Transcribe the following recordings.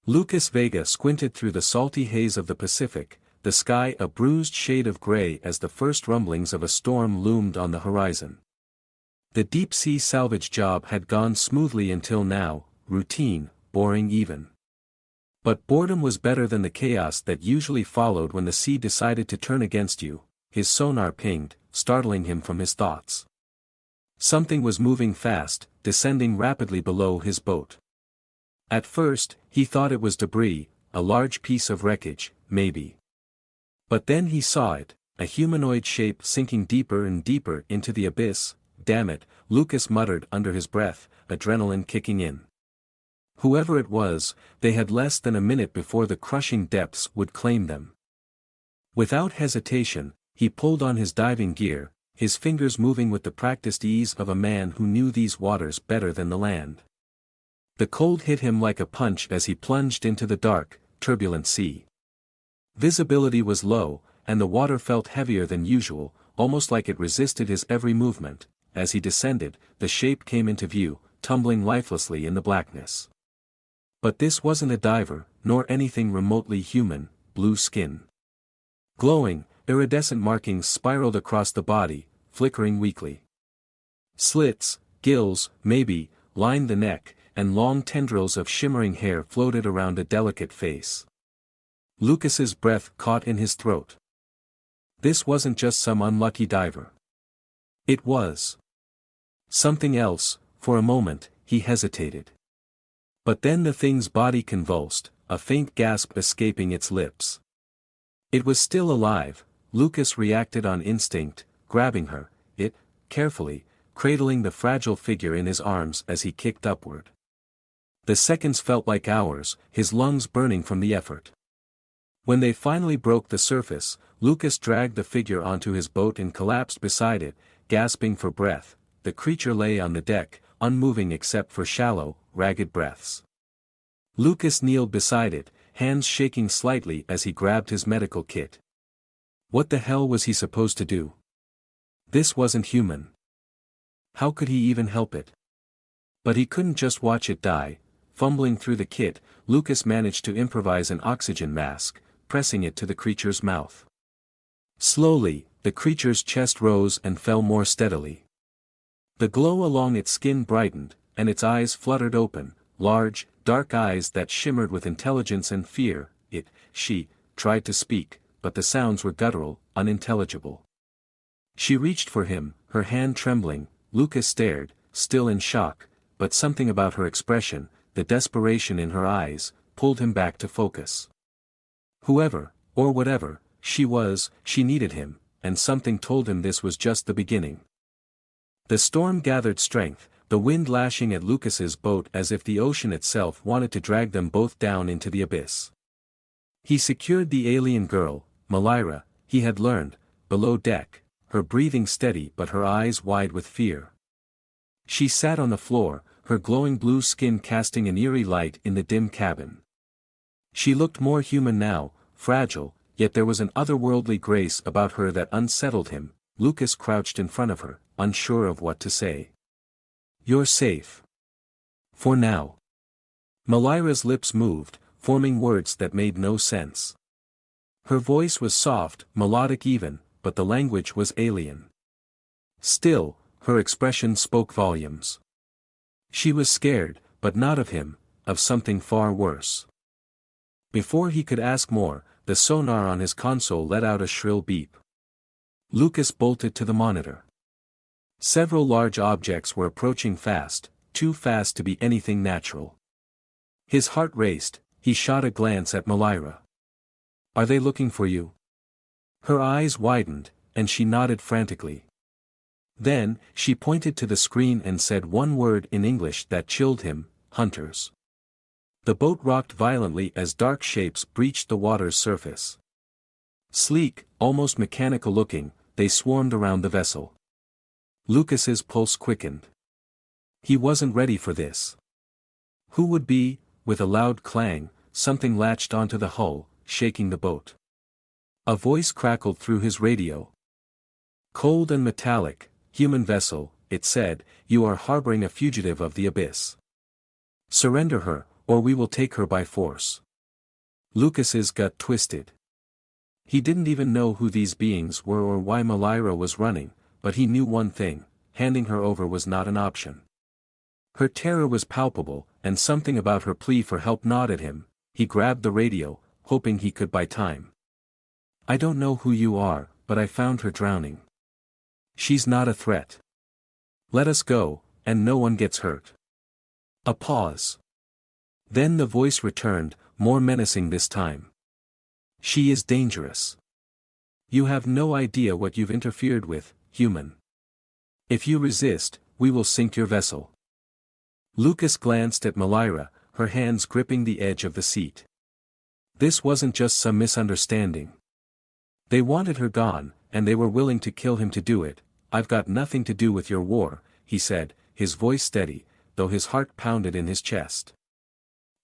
Lucas Vega squinted through the salty haze of the Pacific, the sky a bruised shade of gray as the first rumblings of a storm loomed on the horizon. The deep-sea salvage job had gone smoothly until now, routine, boring even. But boredom was better than the chaos that usually followed when the sea decided to turn against you. His sonar pinged, startling him from his thoughts. Something was moving fast, descending rapidly below his boat. At first, he thought it was debris, a large piece of wreckage, maybe. But then he saw it, a humanoid shape sinking deeper and deeper into the abyss. Damn it, Lucas muttered under his breath, adrenaline kicking in. Whoever it was, they had less than a minute before the crushing depths would claim them. Without hesitation, he pulled on his diving gear, his fingers moving with the practiced ease of a man who knew these waters better than the land. The cold hit him like a punch as he plunged into the dark, turbulent sea. Visibility was low, and the water felt heavier than usual, almost like it resisted his every movement. As he descended, the shape came into view, tumbling lifelessly in the blackness. But this wasn't a diver, nor anything remotely human. Blue skin. Glowing, iridescent markings spiraled across the body, flickering weakly. Slits, gills, maybe, lined the neck, and long tendrils of shimmering hair floated around a delicate face. Lucas's breath caught in his throat. This wasn't just some unlucky diver. It was something else. For a moment, he hesitated. But then the thing's body convulsed, a faint gasp escaping its lips. It was still alive. Lucas reacted on instinct, grabbing her, carefully, cradling the fragile figure in his arms as he kicked upward. The seconds felt like hours, his lungs burning from the effort. When they finally broke the surface, Lucas dragged the figure onto his boat and collapsed beside it, gasping for breath. The creature lay on the deck, unmoving except for shallow, ragged breaths. Lucas kneeled beside it, hands shaking slightly as he grabbed his medical kit. What the hell was he supposed to do? This wasn't human. How could he even help it? But he couldn't just watch it die. Fumbling through the kit, Lucas managed to improvise an oxygen mask, pressing it to the creature's mouth. Slowly, the creature's chest rose and fell more steadily. The glow along its skin brightened, and its eyes fluttered open, large, dark eyes that shimmered with intelligence and fear. She tried to speak, but the sounds were guttural, unintelligible. She reached for him, her hand trembling. Lucas stared, still in shock, but something about her expression, the desperation in her eyes, pulled him back to focus. Whoever, or whatever, she was, she needed him, and something told him this was just the beginning. The storm gathered strength, the wind lashing at Lucas's boat as if the ocean itself wanted to drag them both down into the abyss. He secured the alien girl, Malira, he had learned, below deck, her breathing steady but her eyes wide with fear. She sat on the floor, her glowing blue skin casting an eerie light in the dim cabin. She looked more human now, fragile, yet there was an otherworldly grace about her that unsettled him. Lucas crouched in front of her, unsure of what to say. "You're safe. For now." Malira's lips moved, forming words that made no sense. Her voice was soft, melodic even, but the language was alien. Still, her expression spoke volumes. She was scared, but not of him, of something far worse. Before he could ask more, the sonar on his console let out a shrill beep. Lucas bolted to the monitor. Several large objects were approaching fast, too fast to be anything natural. His heart raced, he shot a glance at Malira. "Are they looking for you?" Her eyes widened, and she nodded frantically. Then, she pointed to the screen and said one word in English that chilled him: "Hunters." The boat rocked violently as dark shapes breached the water's surface. Sleek, almost mechanical looking, they swarmed around the vessel. Lucas's pulse quickened. He wasn't ready for this. Who would be? With a loud clang, something latched onto the hull, shaking the boat. A voice crackled through his radio. "Cold and metallic, human vessel," it said, "you are harboring a fugitive of the abyss. Surrender her, or we will take her by force. Lucas's gut twisted. He didn't even know who these beings were or why Malira was running, but he knew one thing: handing her over was not an option. Her terror was palpable, and something about her plea for help gnawed at him. He grabbed the radio, hoping he could buy time. "I don't know who you are, but I found her drowning. She's not a threat. Let us go, and no one gets hurt." A pause. Then the voice returned, more menacing this time. "She is dangerous. You have no idea what you've interfered with, human. If you resist, we will sink your vessel." Lucas glanced at Malira, her hands gripping the edge of the seat. This wasn't just some misunderstanding. They wanted her gone, and they were willing to kill him to do it. "I've got nothing to do with your war," he said, his voice steady, though his heart pounded in his chest.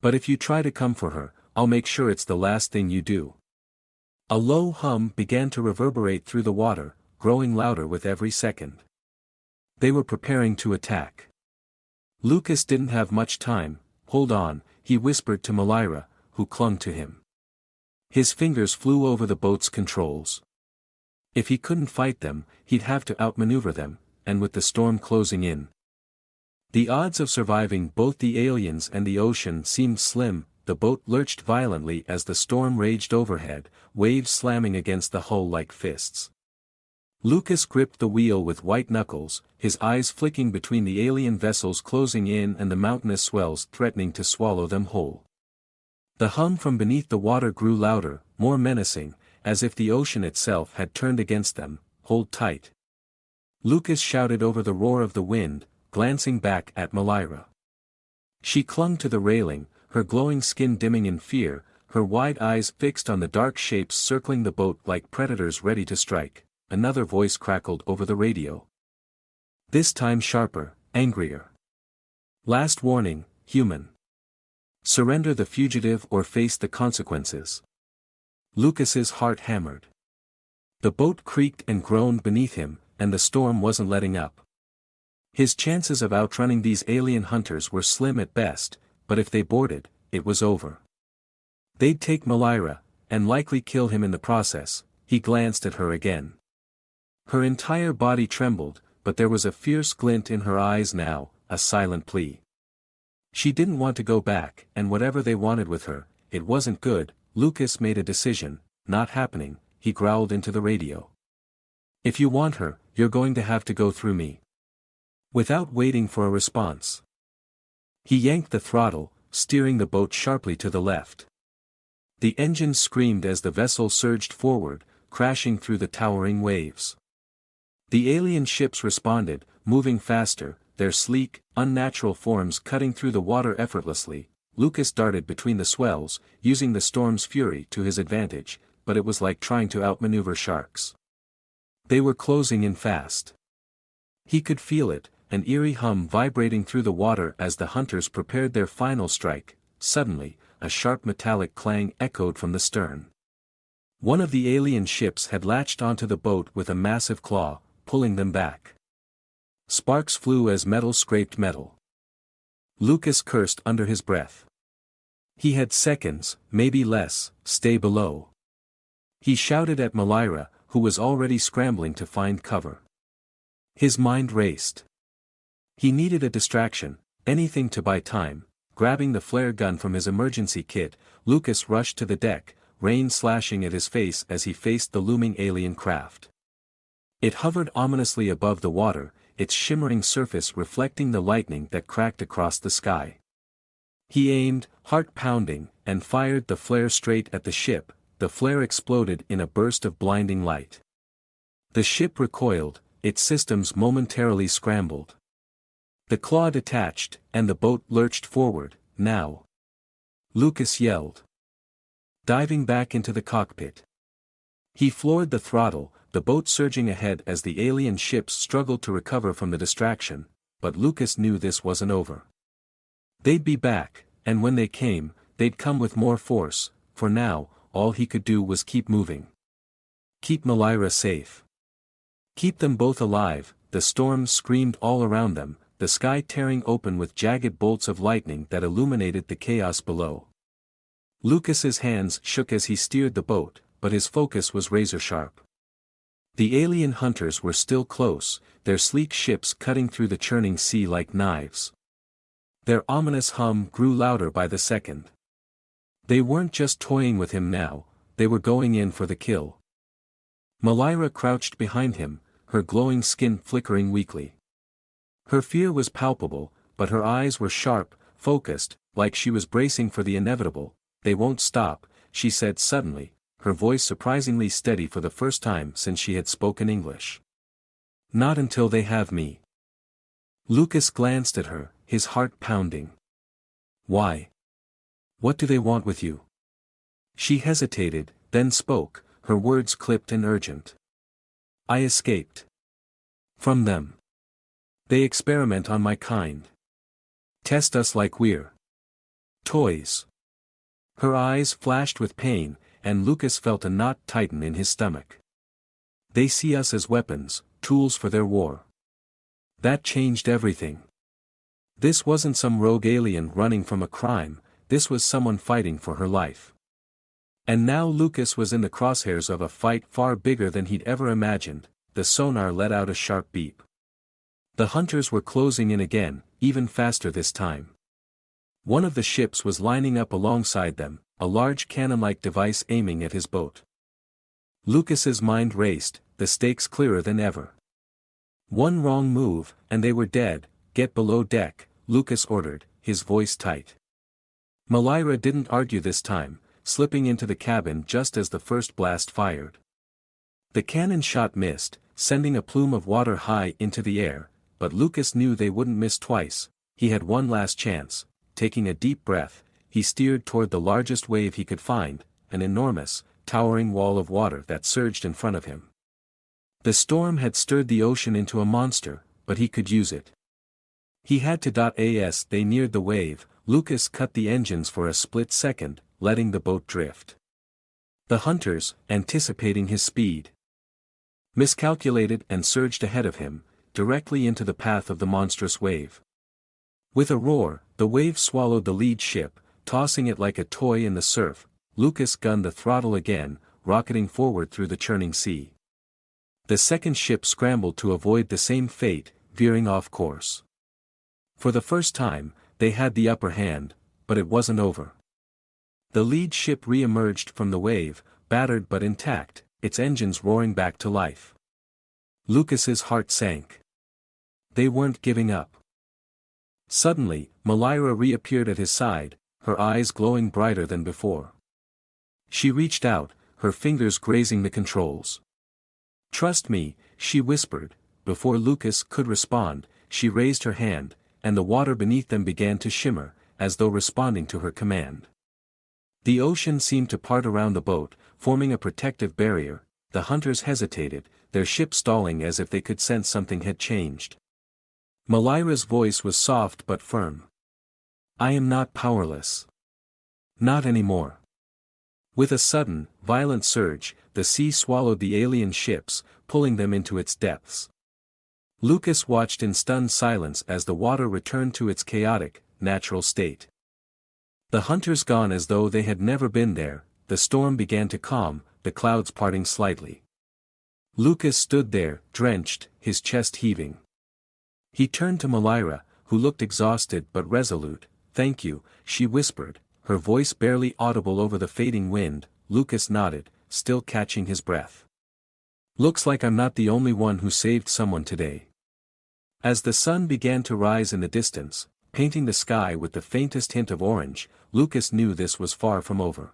"But if you try to come for her, I'll make sure it's the last thing you do." A low hum began to reverberate through the water, growing louder with every second. They were preparing to attack. Lucas didn't have much time. "Hold on," he whispered to Malira, who clung to him. His fingers flew over the boat's controls. If he couldn't fight them, he'd have to outmaneuver them, and with the storm closing in, the odds of surviving both the aliens and the ocean seemed slim. The boat lurched violently as the storm raged overhead, waves slamming against the hull like fists. Lucas gripped the wheel with white knuckles, his eyes flicking between the alien vessels closing in and the mountainous swells threatening to swallow them whole. The hum from beneath the water grew louder, more menacing, as if the ocean itself had turned against them. "Hold tight." Lucas shouted over the roar of the wind, glancing back at Malira. She clung to the railing, her glowing skin dimming in fear, her wide eyes fixed on the dark shapes circling the boat like predators ready to strike. Another voice crackled over the radio. This time sharper, angrier. "Last warning, human. Surrender the fugitive or face the consequences." Lucas's heart hammered. The boat creaked and groaned beneath him, and the storm wasn't letting up. His chances of outrunning these alien hunters were slim at best, but if they boarded, it was over. They'd take Malira, and likely kill him in the process. He glanced at her again. Her entire body trembled, but there was a fierce glint in her eyes now, a silent plea. She didn't want to go back, and whatever they wanted with her, it wasn't good. Lucas made a decision. "Not happening," he growled into the radio. "If you want her, you're going to have to go through me." Without waiting for a response, he yanked the throttle, steering the boat sharply to the left. The engines screamed as the vessel surged forward, crashing through the towering waves. The alien ships responded, moving faster, their sleek, unnatural forms cutting through the water effortlessly. Lucas darted between the swells, using the storm's fury to his advantage, but it was like trying to outmaneuver sharks. They were closing in fast. He could feel it, an eerie hum vibrating through the water as the hunters prepared their final strike. Suddenly, a sharp metallic clang echoed from the stern. One of the alien ships had latched onto the boat with a massive claw, pulling them back. Sparks flew as metal scraped metal. Lucas cursed under his breath. He had seconds, maybe less. "Stay below." He shouted at Malira, who was already scrambling to find cover. His mind raced. He needed a distraction, anything to buy time. Grabbing the flare gun from his emergency kit, Lucas rushed to the deck, rain slashing at his face as he faced the looming alien craft. It hovered ominously above the water, its shimmering surface reflecting the lightning that cracked across the sky. He aimed, heart pounding, and fired the flare straight at the ship. The flare exploded in a burst of blinding light. The ship recoiled, its systems momentarily scrambled. The claw detached, and the boat lurched forward. "Now!" Lucas yelled. Diving back into the cockpit, he floored the throttle, the boat surging ahead as the alien ships struggled to recover from the distraction, but Lucas knew this wasn't over. They'd be back, and when they came, they'd come with more force. For now, all he could do was keep moving. Keep Malira safe. Keep them both alive. The storm screamed all around them, the sky tearing open with jagged bolts of lightning that illuminated the chaos below. Lucas's hands shook as he steered the boat, but his focus was razor-sharp. The alien hunters were still close, their sleek ships cutting through the churning sea like knives. Their ominous hum grew louder by the second. They weren't just toying with him now, they were going in for the kill. Malira crouched behind him, her glowing skin flickering weakly. Her fear was palpable, but her eyes were sharp, focused, like she was bracing for the inevitable. "They won't stop," she said suddenly, her voice surprisingly steady for the first time since she had spoken English. "Not until they have me." Lucas glanced at her, his heart pounding. "Why? What do they want with you?" She hesitated, then spoke, her words clipped and urgent. "I escaped from them. They experiment on my kind. Test us like we're toys." Her eyes flashed with pain, and Lucas felt a knot tighten in his stomach. "They see us as weapons, tools for their war." That changed everything. This wasn't some rogue alien running from a crime, this was someone fighting for her life. And now Lucas was in the crosshairs of a fight far bigger than he'd ever imagined. The sonar let out a sharp beep. The hunters were closing in again, even faster this time. One of the ships was lining up alongside them, a large cannon-like device aiming at his boat. Lucas's mind raced, the stakes clearer than ever. One wrong move, and they were dead. "Get below deck," Lucas ordered, his voice tight. Malira didn't argue this time, slipping into the cabin just as the first blast fired. The cannon shot missed, sending a plume of water high into the air, but Lucas knew they wouldn't miss twice. He had one last chance. Taking a deep breath, he steered toward the largest wave he could find, an enormous, towering wall of water that surged in front of him. The storm had stirred the ocean into a monster, but he could use it. He had to. As they neared the wave, Lucas cut the engines for a split second, letting the boat drift. The hunters, anticipating his speed, miscalculated and surged ahead of him, directly into the path of the monstrous wave. With a roar, the wave swallowed the lead ship, tossing it like a toy in the surf. Lucas gunned the throttle again, rocketing forward through the churning sea. The second ship scrambled to avoid the same fate, veering off course. For the first time, they had the upper hand, but it wasn't over. The lead ship re-emerged from the wave, battered but intact, its engines roaring back to life. Lucas's heart sank. They weren't giving up. Suddenly, Malira reappeared at his side, her eyes glowing brighter than before. She reached out, her fingers grazing the controls. "Trust me," she whispered. Before Lucas could respond, she raised her hand, and the water beneath them began to shimmer, as though responding to her command. The ocean seemed to part around the boat, forming a protective barrier. The hunters hesitated, their ship stalling as if they could sense something had changed. Malira's voice was soft but firm. "I am not powerless. Not anymore." With a sudden, violent surge, the sea swallowed the alien ships, pulling them into its depths. Lucas watched in stunned silence as the water returned to its chaotic, natural state. The hunters gone as though they had never been there, the storm began to calm, the clouds parting slightly. Lucas stood there, drenched, his chest heaving. He turned to Malira, who looked exhausted but resolute. "Thank you," she whispered, her voice barely audible over the fading wind. Lucas nodded, still catching his breath. "Looks like I'm not the only one who saved someone today." As the sun began to rise in the distance, painting the sky with the faintest hint of orange, Lucas knew this was far from over.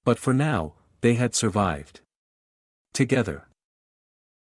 But for now, they had survived. Together.